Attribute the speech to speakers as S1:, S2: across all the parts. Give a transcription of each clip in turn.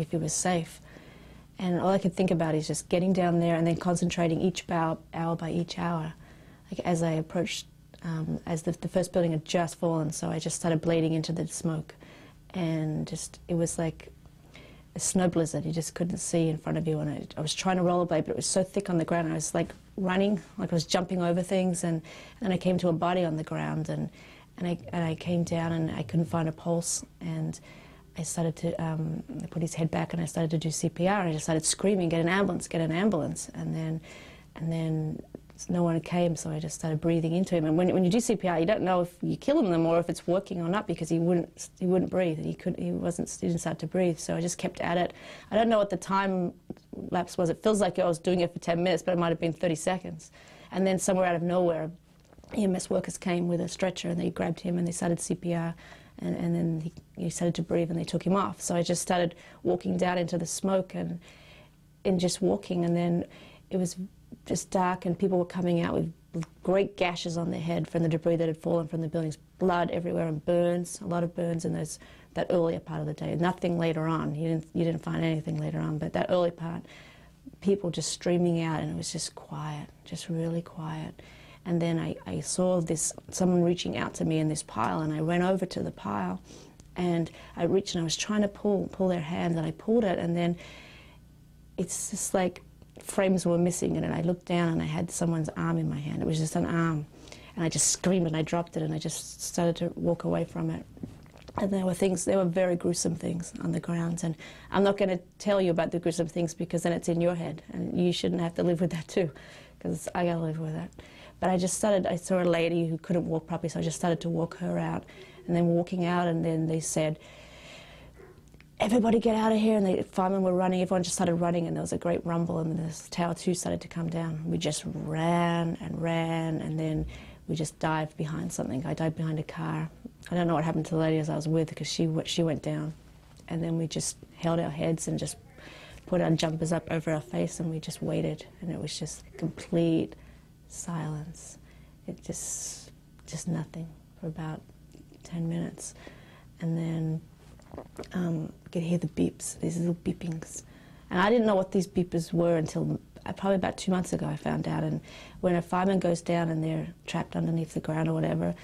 S1: if he was safe. And all I could think about is just getting down there and then concentrating each hour by each hour. Like as I approached, as the first building had just fallen, so I just started bleeding into the smoke. And just, it was like a snow blizzard. You just couldn't see in front of you. And I was trying to rollerblade, but it was so thick on the ground. I was like running, like I was jumping over things. And I came to a body on the ground, and I came down and I couldn't find a pulse. And I started to, I put his head back and I started to do CPR. I just started screaming, get an ambulance, get an ambulance. And then no one came, so I just started breathing into him. And when you do CPR, you don't know if you're killing them or if it's working or not, because he wouldn't breathe. He didn't start to breathe. So I just kept at it. I don't know what the time lapse was. It feels like I was doing it for 10 minutes, but it might have been 30 seconds. And then somewhere out of nowhere, EMS workers came with a stretcher and they grabbed him and they started CPR. And then he started to breathe and they took him off. So I just started walking down into the smoke and just walking, and then it was just dark and people were coming out with great gashes on their head from the debris that had fallen from the buildings, blood everywhere and burns, a lot of burns in that earlier part of the day. Nothing later on. You didn't find anything later on, but that early part, people just streaming out, and it was just quiet, just really quiet. And then I saw someone reaching out to me in this pile, and I ran over to the pile, and I reached and I was trying to pull their hand, and I pulled it, and then it's just like frames were missing, and I looked down and I had someone's arm in my hand. It was just an arm, and I just screamed and I dropped it and I just started to walk away from it. And there were very gruesome things on the ground, and I'm not going to tell you about the gruesome things because then it's in your head, and you shouldn't have to live with that too, because I got to live with it. But I saw a lady who couldn't walk properly, so I just started to walk her out. And then walking out, and then they said, everybody get out of here, and the firemen were running, everyone just started running, and there was a great rumble, and this Tower 2 started to come down. We just ran, and then we just dived behind something. I dived behind a car. I don't know what happened to the lady as I was with, because she went down. And then we just held our heads and just put our jumpers up over our face, and we just waited, and it was just complete silence. It just nothing for about 10 minutes. And then you could hear the beeps, these little beepings. And I didn't know what these beepers were until probably about 2 months ago I found out. And when a fireman goes down and they're trapped underneath the ground or whatever,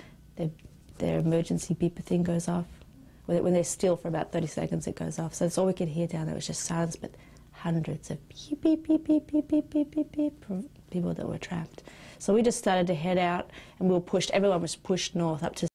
S1: their emergency beeper thing goes off. When they're still for about 30 seconds, it goes off. So that's all we could hear down there. It was just silence, but hundreds of beep, beep, beep, beep, beep, beep, beep, beep, beep, people that were trapped. So we just started to head out, and everyone was pushed north up to